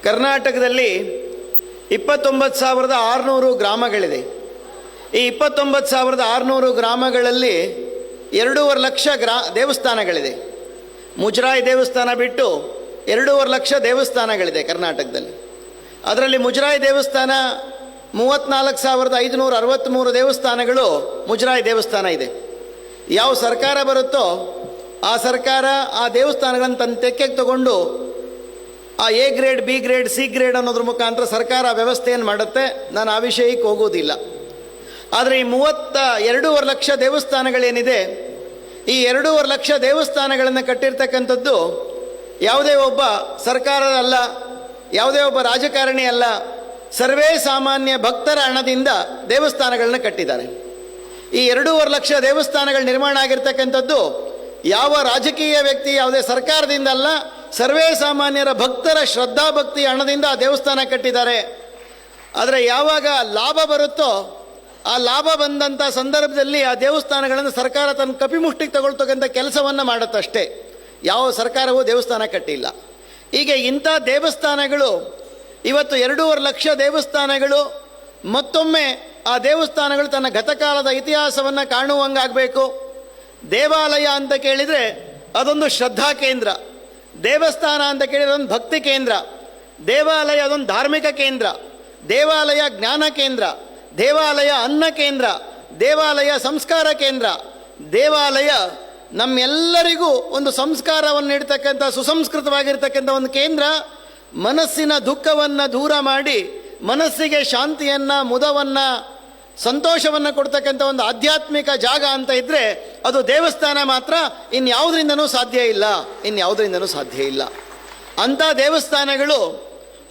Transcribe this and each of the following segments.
ಕರ್ನಾಟಕದಲ್ಲಿ 29,600 ಗ್ರಾಮಗಳಿದೆ. ಈ 29,600 ಗ್ರಾಮಗಳಲ್ಲಿ 2.5 ಲಕ್ಷ ದೇವಸ್ಥಾನಗಳಿದೆ. ಮುಜರಾಯಿ ದೇವಸ್ಥಾನ ಬಿಟ್ಟು 2.5 ಲಕ್ಷ ದೇವಸ್ಥಾನಗಳಿದೆ ಕರ್ನಾಟಕದಲ್ಲಿ. ಅದರಲ್ಲಿ ಮುಜರಾಯಿ ದೇವಸ್ಥಾನ 34,563 ದೇವಸ್ಥಾನಗಳು ಮುಜರಾಯಿ ದೇವಸ್ಥಾನ ಇದೆ. ಯಾವ ಸರ್ಕಾರ ಬರುತ್ತೋ ಆ ಸರ್ಕಾರ ಆ ದೇವಸ್ಥಾನಗಳನ್ನು ತನ್ನ ತೆಕ್ಕೆಗೆ ತಗೊಂಡು ಆ A grade, B grade, C grade ಅನ್ನೋದ್ರ ಮುಖಾಂತರ ಸರ್ಕಾರ ವ್ಯವಸ್ಥೆಯನ್ನು ಮಾಡುತ್ತೆ. ನಾನು ಆ ವಿಷಯಕ್ಕೆ ಹೋಗೋದಿಲ್ಲ. ಆದರೆ ಈ 2.5 ಲಕ್ಷ ದೇವಸ್ಥಾನಗಳೇನಿದೆ, ಈ 2.5 ಲಕ್ಷ ದೇವಸ್ಥಾನಗಳನ್ನು ಕಟ್ಟಿರ್ತಕ್ಕಂಥದ್ದು ಯಾವುದೇ ಒಬ್ಬ ಸರ್ಕಾರದ ಅಲ್ಲ, ಯಾವುದೇ ಒಬ್ಬ ರಾಜಕಾರಣಿ ಅಲ್ಲ, ಸರ್ವೇ ಸಾಮಾನ್ಯ ಭಕ್ತರ ಹಣದಿಂದ ದೇವಸ್ಥಾನಗಳನ್ನ ಕಟ್ಟಿದ್ದಾರೆ. ಈ 2.5 ಲಕ್ಷ ದೇವಸ್ಥಾನಗಳು ನಿರ್ಮಾಣ ಆಗಿರ್ತಕ್ಕಂಥದ್ದು ಯಾವ ರಾಜಕೀಯ ವ್ಯಕ್ತಿ, ಯಾವುದೇ ಸರ್ಕಾರದಿಂದ ಅಲ್ಲ, ಸರ್ವೇ ಸಾಮಾನ್ಯರ ಭಕ್ತರ ಶ್ರದ್ಧಾಭಕ್ತಿ ಹಣದಿಂದ ಆ ದೇವಸ್ಥಾನ ಕಟ್ಟಿದ್ದಾರೆ. ಆದರೆ ಯಾವಾಗ ಲಾಭ ಬರುತ್ತೋ ಆ ಲಾಭ ಬಂದಂಥ ಸಂದರ್ಭದಲ್ಲಿ ಆ ದೇವಸ್ಥಾನಗಳನ್ನು ಸರ್ಕಾರ ತನ್ನ ಕಪಿಮುಷ್ಟಿಗೆ ತಗೊಳ್ತಕ್ಕಂಥ ಕೆಲಸವನ್ನು ಮಾಡುತ್ತಷ್ಟೇ. ಯಾವ ಸರ್ಕಾರವೂ ದೇವಸ್ಥಾನ ಕಟ್ಟಿಲ್ಲ. ಹೀಗೆ ಇಂಥ ದೇವಸ್ಥಾನಗಳು ಇವತ್ತು 2.5 ಲಕ್ಷ ದೇವಸ್ಥಾನಗಳು ಮತ್ತೊಮ್ಮೆ ಆ ದೇವಸ್ಥಾನಗಳು ತನ್ನ ಗತಕಾಲದ ಇತಿಹಾಸವನ್ನು ಕಾಣುವಂಗಾಗಬೇಕು. ದೇವಾಲಯ ಅಂತ ಕೇಳಿದರೆ ಅದೊಂದು ಶ್ರದ್ಧಾ ಕೇಂದ್ರ, ದೇವಸ್ಥಾನ ಅಂತ ಕೇಳಿದರೆ ಒಂದು ಭಕ್ತಿ ಕೇಂದ್ರ, ದೇವಾಲಯ ಅದೊಂದು ಧಾರ್ಮಿಕ ಕೇಂದ್ರ, ದೇವಾಲಯ ಜ್ಞಾನ ಕೇಂದ್ರ, ದೇವಾಲಯ ಅನ್ನ ಕೇಂದ್ರ, ದೇವಾಲಯ ಸಂಸ್ಕಾರ ಕೇಂದ್ರ, ದೇವಾಲಯ ನಮ್ಮೆಲ್ಲರಿಗೂ ಒಂದು ಸಂಸ್ಕಾರವನ್ನು ನೀಡ್ತಕ್ಕಂಥ ಸುಸಂಸ್ಕೃತವಾಗಿರ್ತಕ್ಕಂಥ ಒಂದು ಕೇಂದ್ರ. ಮನಸ್ಸಿನ ದುಃಖವನ್ನು ದೂರ ಮಾಡಿ ಮನಸ್ಸಿಗೆ ಶಾಂತಿಯನ್ನು, ಮುದವನ್ನು, ಸಂತೋಷವನ್ನು ಕೊಡ್ತಕ್ಕಂಥ ಒಂದು ಆಧ್ಯಾತ್ಮಿಕ ಜಾಗ ಅಂತ ಇದ್ದರೆ ಅದು ದೇವಸ್ಥಾನ ಮಾತ್ರ. ಇನ್ಯಾವುದರಿಂದನೂ ಸಾಧ್ಯ ಇಲ್ಲ, ಇನ್ಯಾವುದರಿಂದನೂ ಸಾಧ್ಯ ಇಲ್ಲ. ಅಂಥ ದೇವಸ್ಥಾನಗಳು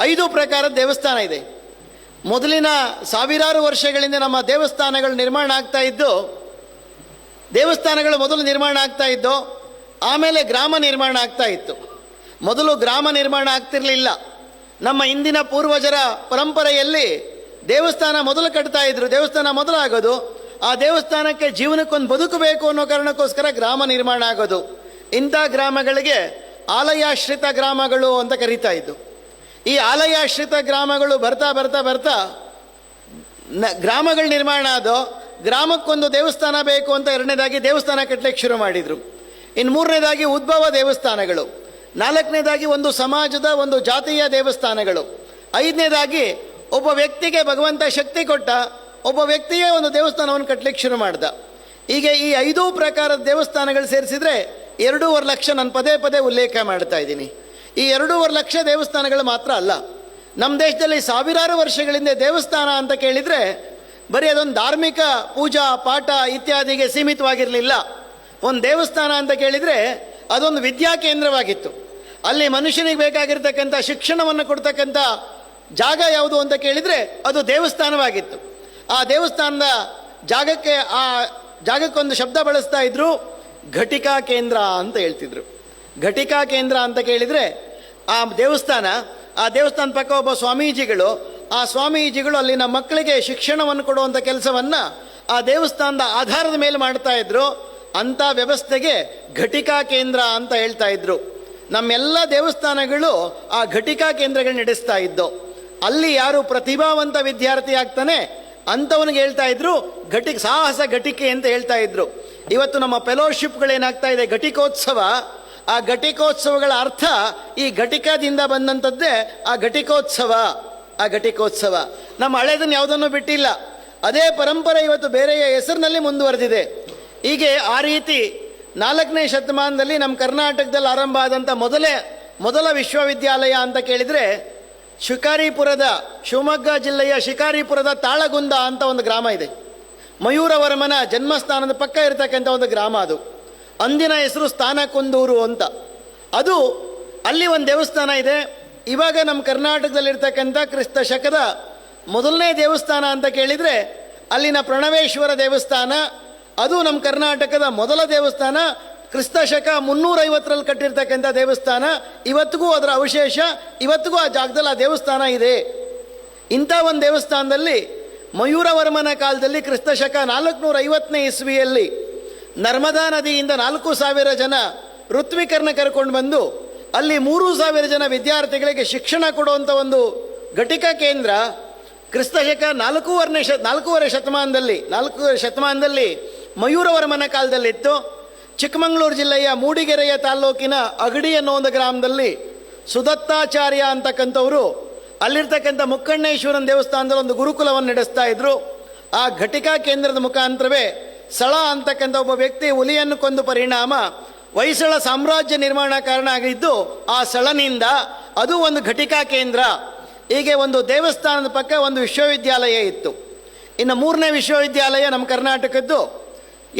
5 ಪ್ರಕಾರದ ದೇವಸ್ಥಾನ ಇದೆ. ಮೊದಲಿನ ಸಾವಿರಾರು ವರ್ಷಗಳಿಂದ ನಮ್ಮ ದೇವಸ್ಥಾನಗಳು ನಿರ್ಮಾಣ ಆಗ್ತಾ ಇದ್ದು, ದೇವಸ್ಥಾನಗಳು ಮೊದಲು ನಿರ್ಮಾಣ ಆಗ್ತಾ ಇದ್ದು, ಆಮೇಲೆ ಗ್ರಾಮ ನಿರ್ಮಾಣ ಆಗ್ತಾ ಇತ್ತು. ಮೊದಲು ಗ್ರಾಮ ನಿರ್ಮಾಣ ಆಗ್ತಿರಲಿಲ್ಲ. ನಮ್ಮ ಇಂದಿನ ಪೂರ್ವಜರ ಪರಂಪರೆಯಲ್ಲಿ ದೇವಸ್ಥಾನ ಮೊದಲು ಕಟ್ತಾ ಇದ್ರು, ದೇವಸ್ಥಾನ ಮೊದಲಾಗೋದು, ಆ ದೇವಸ್ಥಾನಕ್ಕೆ ಜೀವನಕ್ಕೊಂದು ಬದುಕಬೇಕು ಅನ್ನೋ ಕಾರಣಕ್ಕೋಸ್ಕರ ಗ್ರಾಮ ನಿರ್ಮಾಣ ಆಗೋದು. ಇಂಥ ಗ್ರಾಮಗಳಿಗೆ ಆಲಯಾಶ್ರಿತ ಗ್ರಾಮಗಳು ಅಂತ ಕರೀತಾ ಇದ್ದು. ಈ ಆಲಯಾಶ್ರಿತ ಗ್ರಾಮಗಳು ಬರ್ತಾ ಬರ್ತಾ ಬರ್ತಾ ಗ್ರಾಮಗಳು ನಿರ್ಮಾಣ ಆದೋ, ಗ್ರಾಮಕ್ಕೊಂದು ದೇವಸ್ಥಾನ ಬೇಕು ಅಂತ 2ನೇದಾಗಿ ದೇವಸ್ಥಾನ ಕಟ್ಟಲಿಕ್ಕೆ ಶುರು ಮಾಡಿದರು. ಇನ್ನು 3ನೇದಾಗಿ ಉದ್ಭವ ದೇವಸ್ಥಾನಗಳು, 4ನೇದಾಗಿ ಒಂದು ಸಮಾಜದ ಒಂದು ಜಾತಿಯ ದೇವಸ್ಥಾನಗಳು, 5ನೇದಾಗಿ ಒಬ್ಬ ವ್ಯಕ್ತಿಗೆ ಭಗವಂತ ಶಕ್ತಿ ಕೊಟ್ಟ, ಒಬ್ಬ ವ್ಯಕ್ತಿಯೇ ಒಂದು ದೇವಸ್ಥಾನವನ್ನು ಕಟ್ಟಲಿಕ್ಕೆ ಶುರು ಮಾಡ್ದ. ಹೀಗೆ ಈ 5 ಪ್ರಕಾರದ ದೇವಸ್ಥಾನಗಳು ಸೇರಿಸಿದ್ರೆ 2.5 ಲಕ್ಷ. ನಾನು ಪದೇ ಪದೇ ಉಲ್ಲೇಖ ಮಾಡ್ತಾ ಇದ್ದೀನಿ. ಈ 2.5 ಲಕ್ಷ ದೇವಸ್ಥಾನಗಳು ಮಾತ್ರ ಅಲ್ಲ, ನಮ್ಮ ದೇಶದಲ್ಲಿ ಸಾವಿರಾರು ವರ್ಷಗಳಿಂದ ದೇವಸ್ಥಾನ ಅಂತ ಕೇಳಿದರೆ ಬರೀ ಅದೊಂದು ಧಾರ್ಮಿಕ ಪೂಜಾ ಪಾಠ ಇತ್ಯಾದಿಗೆ ಸೀಮಿತವಾಗಿರಲಿಲ್ಲ. ಒಂದು ದೇವಸ್ಥಾನ ಅಂತ ಕೇಳಿದರೆ ಅದೊಂದು ವಿದ್ಯಾ ಕೇಂದ್ರವಾಗಿತ್ತು. ಅಲ್ಲಿ ಮನುಷ್ಯನಿಗೆ ಬೇಕಾಗಿರ್ತಕ್ಕಂಥ ಶಿಕ್ಷಣವನ್ನು ಕೊಡ್ತಕ್ಕಂಥ ಜಾಗ ಯಾವುದು ಅಂತ ಕೇಳಿದರೆ ಅದು ದೇವಸ್ಥಾನವಾಗಿತ್ತು. ಆ ದೇವಸ್ಥಾನದ ಜಾಗಕ್ಕೊಂದು ಶಬ್ದ ಬಳಸ್ತಾ ಇದ್ರು, ಘಟಿಕಾ ಕೇಂದ್ರ ಅಂತ ಹೇಳ್ತಿದ್ರು. ಘಟಿಕಾ ಕೇಂದ್ರ ಅಂತ ಕೇಳಿದರೆ ಆ ದೇವಸ್ಥಾನ ಪಕ್ಕ ಒಬ್ಬ ಸ್ವಾಮೀಜಿಗಳು, ಆ ಸ್ವಾಮೀಜಿಗಳು ಅಲ್ಲಿನ ಮಕ್ಕಳಿಗೆ ಶಿಕ್ಷಣವನ್ನು ಕೊಡುವಂಥ ಕೆಲಸವನ್ನು ಆ ದೇವಸ್ಥಾನದ ಆಧಾರದ ಮೇಲೆ ಮಾಡ್ತಾ ಇದ್ರು. ಅಂಥ ವ್ಯವಸ್ಥೆಗೆ ಘಟಿಕಾ ಕೇಂದ್ರ ಅಂತ ಹೇಳ್ತಾ ಇದ್ರು. ನಮ್ಮೆಲ್ಲ ದೇವಸ್ಥಾನಗಳು ಆ ಘಟಿಕಾ ಕೇಂದ್ರಗಳು ನಡೆಸ್ತಾ ಇದ್ದು. ಅಲ್ಲಿ ಯಾರು ಪ್ರತಿಭಾವಂತ ವಿದ್ಯಾರ್ಥಿ ಆಗ್ತಾನೆ ಅಂಥವನಿಗೆ ಹೇಳ್ತಾ ಇದ್ರು ಸಾಹಸ ಘಟಿಕೆ ಅಂತ ಹೇಳ್ತಾ ಇದ್ರು. ಇವತ್ತು ನಮ್ಮ ಫೆಲೋಶಿಪ್ಗಳೇನಾಗ್ತಾ ಇದೆ, ಘಟಿಕೋತ್ಸವ. ಆ ಘಟಿಕೋತ್ಸವಗಳ ಅರ್ಥ ಈ ಘಟಿಕದಿಂದ ಬಂದಂಥದ್ದೇ ಆ ಘಟಿಕೋತ್ಸವ. ನಮ್ಮ ಹಳೆದನ್ನು ಯಾವುದನ್ನು ಬಿಟ್ಟಿಲ್ಲ. ಅದೇ ಪರಂಪರೆ ಇವತ್ತು ಬೇರೆಯ ಹೆಸರಿನಲ್ಲಿ ಮುಂದುವರೆದಿದೆ. ಹೀಗೆ ಆ ರೀತಿ 4ನೇ ಶತಮಾನದಲ್ಲಿ ನಮ್ಮ ಕರ್ನಾಟಕದಲ್ಲಿ ಆರಂಭ ಆದಂಥ ಮೊದಲ ವಿಶ್ವವಿದ್ಯಾಲಯ ಅಂತ ಕೇಳಿದರೆ ಶಿವಮೊಗ್ಗ ಜಿಲ್ಲೆಯ ಶಿಕಾರಿಪುರದ ತಾಳಗುಂದ ಅಂತ ಒಂದು ಗ್ರಾಮ ಇದೆ. ಮಯೂರವರ್ಮನ ಜನ್ಮಸ್ಥಾನದ ಪಕ್ಕ ಇರತಕ್ಕಂಥ ಒಂದು ಗ್ರಾಮ ಅದು. ಅಂದಿನ ಹೆಸರು ಸ್ಥಾನಕುಂದೂರು ಅಂತ. ಅಲ್ಲಿ ಒಂದು ದೇವಸ್ಥಾನ ಇದೆ. ಇವಾಗ ನಮ್ಮ ಕರ್ನಾಟಕದಲ್ಲಿರ್ತಕ್ಕಂಥ ಕ್ರಿಸ್ತ ಶಕದ ಮೊದಲನೇ ದೇವಸ್ಥಾನ ಅಂತ ಕೇಳಿದರೆ ಅಲ್ಲಿನ ಪ್ರಣವೇಶ್ವರ ದೇವಸ್ಥಾನ. ಅದು ನಮ್ಮ ಕರ್ನಾಟಕದ ಮೊದಲ ದೇವಸ್ಥಾನ. ಕ್ರಿಸ್ತ ಶಕ 350ರಲ್ಲಿ ಕಟ್ಟಿರ್ತಕ್ಕಂಥ ದೇವಸ್ಥಾನ. ಇವತ್ತಿಗೂ ಅದರ ಅವಶೇಷ, ಇವತ್ತಿಗೂ ಆ ಜಾಗದಲ್ಲಿ ಆ ದೇವಸ್ಥಾನ ಇದೆ. ಇಂಥ ಒಂದು ದೇವಸ್ಥಾನದಲ್ಲಿ ಮಯೂರವರ್ಮನ ಕಾಲದಲ್ಲಿ ಕ್ರಿಸ್ತ ಶಕ 450ನೇ ಇಸ್ವಿಯಲ್ಲಿ ನರ್ಮದಾ ನದಿಯಿಂದ 4,000 ಜನ ಋತ್ವಿಕರನ್ನ ಕರ್ಕೊಂಡು ಬಂದು ಅಲ್ಲಿ 3,000 ಜನ ವಿದ್ಯಾರ್ಥಿಗಳಿಗೆ ಶಿಕ್ಷಣ ಕೊಡುವಂಥ ಒಂದು ಘಟಿಕಾ ಕೇಂದ್ರ ಕ್ರಿಸ್ತಶಕ ನಾಲ್ಕೂವರೆ ಶತಮಾನದಲ್ಲಿ ಮಯೂರವರ್ಮನ ಕಾಲದಲ್ಲಿತ್ತು. ಚಿಕ್ಕಮಗಳೂರು ಜಿಲ್ಲೆಯ ಮೂಡಿಗೆರೆಯ ತಾಲ್ಲೂಕಿನ ಅಗಡಿ ಅನ್ನೋ ಒಂದು ಗ್ರಾಮದಲ್ಲಿ ಸುದತ್ತಾಚಾರ್ಯ ಅಂತಕ್ಕಂಥವರು ಅಲ್ಲಿರ್ತಕ್ಕಂಥ ಮುಕ್ಕಣ್ಣೇಶ್ವರನ ದೇವಸ್ಥಾನದಲ್ಲಿ ಒಂದು ಗುರುಕುಲವನ್ನು ನಡೆಸ್ತಾ ಇದ್ರು. ಆ ಘಟಿಕಾ ಕೇಂದ್ರದ ಮುಖಾಂತರವೇ ಸಳ ಅಂತಕ್ಕಂಥ ಒಬ್ಬ ವ್ಯಕ್ತಿ ಹುಲಿಯನ್ನು ಕೊಂದು ಪರಿಣಾಮ ಹೊಯ್ಸಳ ಸಾಮ್ರಾಜ್ಯ ನಿರ್ಮಾಣ ಕಾರಣ ಆಗಿದ್ದು ಆ ಸಳನಿಂದ ಅದು ಒಂದು ಘಟಿಕಾ ಕೇಂದ್ರ. ಹೀಗೆ ಒಂದು ದೇವಸ್ಥಾನದ ಪಕ್ಕ ಒಂದು ವಿಶ್ವವಿದ್ಯಾಲಯ ಇತ್ತು. ಇನ್ನು 3ನೇ ವಿಶ್ವವಿದ್ಯಾಲಯ ನಮ್ಮ ಕರ್ನಾಟಕದ್ದು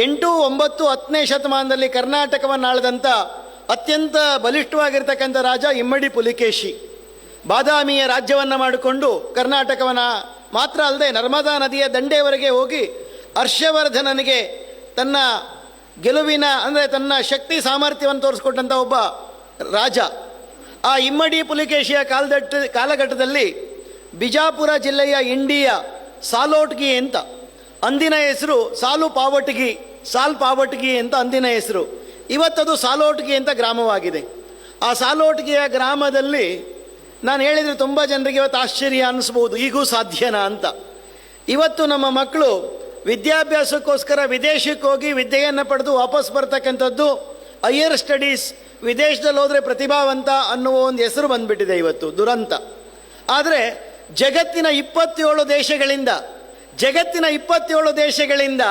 8, 9, 10ನೇ ಶತಮಾನದಲ್ಲಿ ಕರ್ನಾಟಕವನ್ನು ಆಳಿದಂಥ ಅತ್ಯಂತ ಬಲಿಷ್ಠವಾಗಿರ್ತಕ್ಕಂಥ ರಾಜ ಇಮ್ಮಡಿ ಪುಲಿಕೇಶಿ ಬಾದಾಮಿಯ ರಾಜ್ಯವನ್ನು ಮಾಡಿಕೊಂಡು ಕರ್ನಾಟಕವನ್ನು ಮಾತ್ರ ಅಲ್ಲದೆ ನರ್ಮದಾ ನದಿಯ ದಂಡೆಯವರೆಗೆ ಹೋಗಿ ಹರ್ಷವರ್ಧನನಿಗೆ ತನ್ನ ಗೆಲುವಿನ ಅಂದರೆ ತನ್ನ ಶಕ್ತಿ ಸಾಮರ್ಥ್ಯವನ್ನು ತೋರಿಸ್ಕೊಟ್ಟಂಥ ಒಬ್ಬ ರಾಜ. ಆ ಇಮ್ಮಡಿ ಪುಲಿಕೇಶಿಯ ಕಾಲಘಟ್ಟದಲ್ಲಿ ಬಿಜಾಪುರ ಜಿಲ್ಲೆಯ ಇಂಡಿಯ ಸಾಲೋಟ್ಗಿ ಅಂತ ಅಂದಿನ ಹೆಸರು ಸಾಲ್ ಪಾವಟಗಿ ಅಂತ ಅಂದಿನ ಹೆಸರು. ಇವತ್ತದು ಸಾಲೋಟ್ಗಿ ಅಂತ ಗ್ರಾಮವಾಗಿದೆ. ಆ ಸಾಲೋಟ್ಗಿಯ ಗ್ರಾಮದಲ್ಲಿ ನಾನು ಹೇಳಿದರೆ ತುಂಬ ಜನರಿಗೆ ಇವತ್ತು ಆಶ್ಚರ್ಯ ಅನ್ನಿಸ್ಬೋದು, ಈಗೂ ಸಾಧ್ಯನಾ ಅಂತ. ಇವತ್ತು ನಮ್ಮ ಮಕ್ಕಳು ವಿದ್ಯಾಭ್ಯಾಸಕ್ಕೋಸ್ಕರ ವಿದೇಶಕ್ಕೆ ಹೋಗಿ ವಿದ್ಯೆಯನ್ನು ಪಡೆದು ವಾಪಸ್ ಬರ್ತಕ್ಕಂಥದ್ದು ಹೈಯರ್ ಸ್ಟಡೀಸ್, ವಿದೇಶದಲ್ಲಿ ಹೋದರೆ ಪ್ರತಿಭಾವಂತ ಅನ್ನುವ ಒಂದು ಹೆಸರು ಬಂದುಬಿಟ್ಟಿದೆ ಇವತ್ತು, ದುರಂತ. ಆದರೆ ಜಗತ್ತಿನ 27 ದೇಶಗಳಿಂದ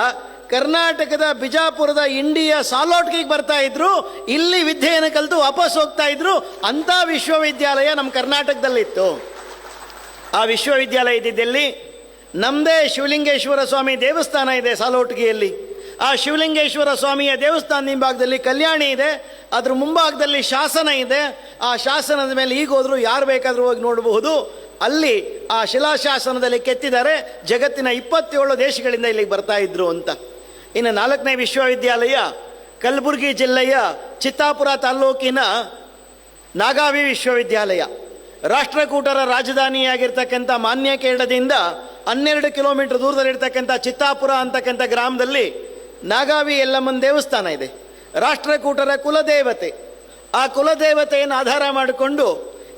ಕರ್ನಾಟಕದ ಬಿಜಾಪುರದ ಇಂಡಿಯ ಸಾಲೋಟ್ಗಿಗೆ ಬರ್ತಾ ಇದ್ರು, ಇಲ್ಲಿ ವಿದ್ಯೆಯನ್ನು ಕಲಿತು ವಾಪಸ್ ಹೋಗ್ತಾ ಇದ್ರು. ಅಂಥ ವಿಶ್ವವಿದ್ಯಾಲಯ ನಮ್ಮ ಕರ್ನಾಟಕದಲ್ಲಿತ್ತು. ಆ ವಿಶ್ವವಿದ್ಯಾಲಯ ಇದ್ದಿದ್ದಲ್ಲಿ ನಮ್ಮದೇ ಶಿವಲಿಂಗೇಶ್ವರ ಸ್ವಾಮಿ ದೇವಸ್ಥಾನ ಇದೆ ಸಾಲೋಟ್ಗಿಯಲ್ಲಿ. ಆ ಶಿವಲಿಂಗೇಶ್ವರ ಸ್ವಾಮಿಯ ದೇವಸ್ಥಾನದ ಹಿಂಭಾಗದಲ್ಲಿ ಕಲ್ಯಾಣಿ ಇದೆ, ಅದ್ರ ಮುಂಭಾಗದಲ್ಲಿ ಶಾಸನ ಇದೆ. ಆ ಶಾಸನದ ಮೇಲೆ ಈಗ ಹೋದ್ರು ಯಾರು ಬೇಕಾದರೂ ಹೋಗಿ ನೋಡಬಹುದು. ಅಲ್ಲಿ ಆ ಶಿಲಾಶಾಸನದಲ್ಲಿ ಕೆತ್ತಿದ್ದಾರೆ ಜಗತ್ತಿನ 27 ದೇಶಗಳಿಂದ ಇಲ್ಲಿಗೆ ಬರ್ತಾ ಇದ್ರು ಅಂತ. ಇನ್ನು 4ನೇ ವಿಶ್ವವಿದ್ಯಾಲಯ ಕಲಬುರಗಿ ಜಿಲ್ಲೆಯ ಚಿತ್ತಾಪುರ ತಾಲ್ಲೂಕಿನ ನಾಗಾವಿ ವಿಶ್ವವಿದ್ಯಾಲಯ. ರಾಷ್ಟ್ರಕೂಟರ ರಾಜಧಾನಿಯಾಗಿರ್ತಕ್ಕಂಥ ಮಾನ್ಯಕೇಡದಿಂದ 12 ಕಿಲೋಮೀಟರ್ ದೂರದಲ್ಲಿರ್ತಕ್ಕಂಥ ಚಿತ್ತಾಪುರ ಅಂತಕ್ಕಂಥ ಗ್ರಾಮದಲ್ಲಿ ನಾಗಾವಿ ಯಲ್ಲಮ್ಮನ ದೇವಸ್ಥಾನ ಇದೆ. ರಾಷ್ಟ್ರಕೂಟರ ಕುಲದೇವತೆ. ಆ ಕುಲದೇವತೆಯನ್ನು ಆಧಾರ ಮಾಡಿಕೊಂಡು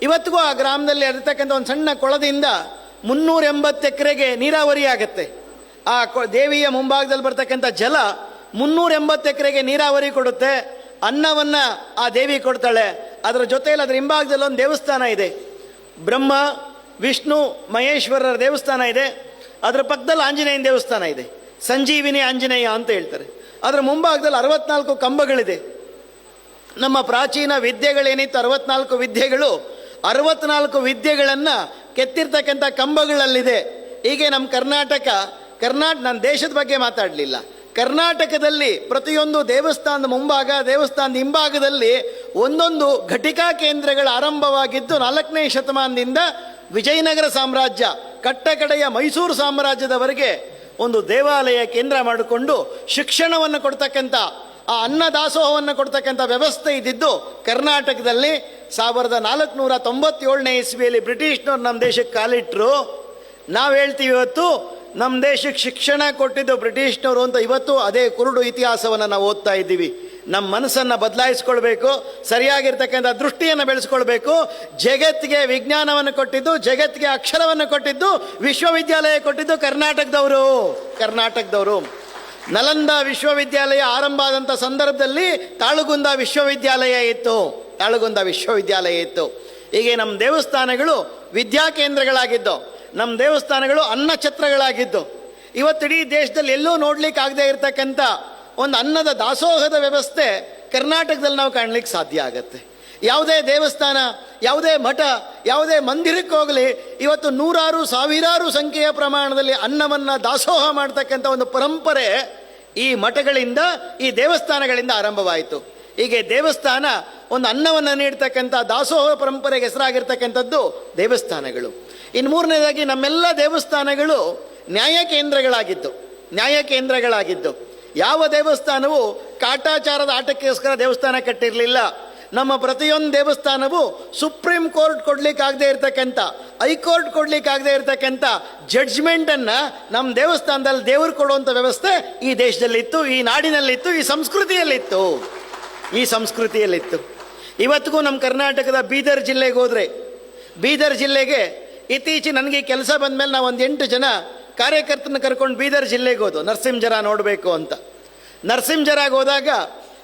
ಇವತ್ತಿಗೂ ಆ ಗ್ರಾಮದಲ್ಲಿ ಇರತಕ್ಕಂಥ ಒಂದು ಸಣ್ಣ ಕೊಳದಿಂದ 380 ಎಕರೆಗೆ ನೀರಾವರಿ ಆಗುತ್ತೆ. ಆ ದೇವಿಯ ಮುಂಭಾಗದಲ್ಲಿ ಬರ್ತಕ್ಕಂಥ ಜಲ 380 ಎಕರೆಗೆ ನೀರಾವರಿ ಕೊಡುತ್ತೆ. ಅನ್ನವನ್ನು ಆ ದೇವಿ ಕೊಡ್ತಾಳೆ. ಅದರ ಜೊತೆಯಲ್ಲಿ ಅದರ ಹಿಂಭಾಗದಲ್ಲಿ ಒಂದು ದೇವಸ್ಥಾನ ಇದೆ, ಬ್ರಹ್ಮ ವಿಷ್ಣು ಮಹೇಶ್ವರರ ದೇವಸ್ಥಾನ ಇದೆ. ಅದರ ಪಕ್ಕದಲ್ಲಿ ಆಂಜನೇಯನ ದೇವಸ್ಥಾನ ಇದೆ, ಸಂಜೀವಿನಿ ಆಂಜನೇಯ ಅಂತ ಹೇಳ್ತಾರೆ. ಅದರ ಮುಂಭಾಗದಲ್ಲಿ 64 ಕಂಬಗಳಿದೆ. ನಮ್ಮ ಪ್ರಾಚೀನ ವಿದ್ಯೆಗಳೇನಿತ್ತು 64 ವಿದ್ಯೆಗಳು, 64 ವಿದ್ಯೆಗಳನ್ನು ಕೆತ್ತಿರ್ತಕ್ಕಂಥ ಕಂಬಗಳಲ್ಲಿದೆ. ಹೀಗೆ ನಮ್ಮ ಕರ್ನಾಟಕ ನಾನು ದೇಶದ ಬಗ್ಗೆ ಮಾತಾಡಲಿಲ್ಲ, ಕರ್ನಾಟಕದಲ್ಲಿ ಪ್ರತಿಯೊಂದು ದೇವಸ್ಥಾನದ ಮುಂಭಾಗ ದೇವಸ್ಥಾನದ ಹಿಂಭಾಗದಲ್ಲಿ ಒಂದೊಂದು ಘಟಿಕಾ ಕೇಂದ್ರಗಳ ಆರಂಭವಾಗಿದ್ದು 4ನೇ ಶತಮಾನದಿಂದ ವಿಜಯನಗರ ಸಾಮ್ರಾಜ್ಯ ಕಟ್ಟಕಡೆಯ ಮೈಸೂರು ಸಾಮ್ರಾಜ್ಯದವರೆಗೆ ಒಂದು ದೇವಾಲಯ ಕೇಂದ್ರ ಮಾಡಿಕೊಂಡು ಶಿಕ್ಷಣವನ್ನು ಕೊಡ್ತಕ್ಕಂಥ ಆ ಅನ್ನದಾಸೋಹವನ್ನು ಕೊಡ್ತಕ್ಕಂಥ ವ್ಯವಸ್ಥೆ ಇದ್ದಿದ್ದು ಕರ್ನಾಟಕದಲ್ಲಿ. 1497ನೇ ಇಸ್ವಿಯಲ್ಲಿ ಬ್ರಿಟಿಷ್ನವ್ರು ನಮ್ಮ ದೇಶಕ್ಕೆ ಕಾಲಿಟ್ಟರು. ನಾವು ಹೇಳ್ತೀವಿ ಇವತ್ತು ನಮ್ಮ ದೇಶಕ್ಕೆ ಶಿಕ್ಷಣ ಕೊಟ್ಟಿದ್ದು ಬ್ರಿಟಿಷ್ನವರು ಅಂತ. ಇವತ್ತು ಅದೇ ಕುರುಡು ಇತಿಹಾಸವನ್ನು ನಾವು ಓದ್ತಾ ಇದ್ದೀವಿ. ನಮ್ಮ ಮನಸ್ಸನ್ನು ಬದಲಾಯಿಸ್ಕೊಳ್ಬೇಕು, ಸರಿಯಾಗಿರ್ತಕ್ಕಂಥ ದೃಷ್ಟಿಯನ್ನು ಬೆಳೆಸ್ಕೊಳ್ಬೇಕು. ಜಗತ್ತಿಗೆ ವಿಜ್ಞಾನವನ್ನು ಕೊಟ್ಟಿದ್ದು, ಜಗತ್ತಿಗೆ ಅಕ್ಷರವನ್ನು ಕೊಟ್ಟಿದ್ದು, ವಿಶ್ವವಿದ್ಯಾಲಯ ಕೊಟ್ಟಿದ್ದು ಕರ್ನಾಟಕದವರು. ನಲಂದ ವಿಶ್ವವಿದ್ಯಾಲಯ ಆರಂಭ ಆದಂಥ ಸಂದರ್ಭದಲ್ಲಿ ತಾಳಗುಂದ ವಿಶ್ವವಿದ್ಯಾಲಯ ಇತ್ತು. ಹೀಗೆ ನಮ್ಮ ದೇವಸ್ಥಾನಗಳು ವಿದ್ಯಾಕೇಂದ್ರಗಳಾಗಿದ್ದು, ನಮ್ಮ ದೇವಸ್ಥಾನಗಳು ಅನ್ನಛತ್ರಗಳಾಗಿದ್ದು. ಇವತ್ತಿಡೀ ದೇಶದಲ್ಲಿ ಎಲ್ಲೂ ನೋಡ್ಲಿಕ್ಕೆ ಆಗದೆ ಇರತಕ್ಕಂಥ ಒಂದು ಅನ್ನದ ದಾಸೋಹದ ವ್ಯವಸ್ಥೆ ಕರ್ನಾಟಕದಲ್ಲಿ ನಾವು ಕಾಣಲಿಕ್ಕೆ ಸಾಧ್ಯ ಆಗುತ್ತೆ. ಯಾವುದೇ ದೇವಸ್ಥಾನ, ಯಾವುದೇ ಮಠ, ಯಾವುದೇ ಮಂದಿರಕ್ಕೆ ಹೋಗಲಿ, ಇವತ್ತು ನೂರಾರು ಸಾವಿರಾರು ಸಂಖ್ಯೆಯ ಪ್ರಮಾಣದಲ್ಲಿ ಅನ್ನವನ್ನು ದಾಸೋಹ ಮಾಡ್ತಕ್ಕಂಥ ಒಂದು ಪರಂಪರೆ ಈ ಮಠಗಳಿಂದ, ಈ ದೇವಸ್ಥಾನಗಳಿಂದ ಆರಂಭವಾಯಿತು. ಹೀಗೆ ದೇವಸ್ಥಾನ ಒಂದು ಅನ್ನವನ್ನು ನೀಡ್ತಕ್ಕಂಥ ದಾಸೋಹ ಪರಂಪರೆಗೆ ಹೆಸರಾಗಿರ್ತಕ್ಕಂಥದ್ದು ದೇವಸ್ಥಾನಗಳು. ಇನ್ನು 3ನೇದಾಗಿ ನಮ್ಮೆಲ್ಲ ದೇವಸ್ಥಾನಗಳು ನ್ಯಾಯ ಕೇಂದ್ರಗಳಾಗಿದ್ದು. ಯಾವ ದೇವಸ್ಥಾನವು ಕಾಟಾಚಾರದ ಆಟಕ್ಕೋಸ್ಕರ ದೇವಸ್ಥಾನ ಕಟ್ಟಿರಲಿಲ್ಲ. ನಮ್ಮ ಪ್ರತಿಯೊಂದು ದೇವಸ್ಥಾನವು ಸುಪ್ರೀಂ ಕೋರ್ಟ್ ಕೊಡ್ಲಿಕ್ಕಾಗದೇ ಇರತಕ್ಕಂಥ, ಹೈಕೋರ್ಟ್ ಕೊಡ್ಲಿಕ್ಕಾಗದೇ ಇರತಕ್ಕಂಥ ಜಡ್ಜ್ಮೆಂಟನ್ನು ನಮ್ಮ ದೇವಸ್ಥಾನದಲ್ಲಿ ದೇವರು ಕೊಡುವಂಥ ವ್ಯವಸ್ಥೆ ಈ ದೇಶದಲ್ಲಿತ್ತು, ಈ ನಾಡಿನಲ್ಲಿತ್ತು, ಈ ಸಂಸ್ಕೃತಿಯಲ್ಲಿತ್ತು. ಇವತ್ತಿಗೂ ನಮ್ಮ ಕರ್ನಾಟಕದ ಬೀದರ್ ಜಿಲ್ಲೆಗೆ ಹೋದರೆ, ಬೀದರ್ ಜಿಲ್ಲೆಗೆ ಇತ್ತೀಚೆಗೆ ನನಗೆ ಕೆಲಸ ಬಂದಮೇಲೆ ನಾವು ಒಂದು 8 ಜನ ಕಾರ್ಯಕರ್ತನ ಕರ್ಕೊಂಡು ಬೀದರ್ ಜಿಲ್ಲೆಗೆ ಹೋದು ನರಸಿಂಹಜರ ನೋಡಬೇಕು ಅಂತ. ನರಸಿಂಹಜರಾಗೆ ಹೋದಾಗ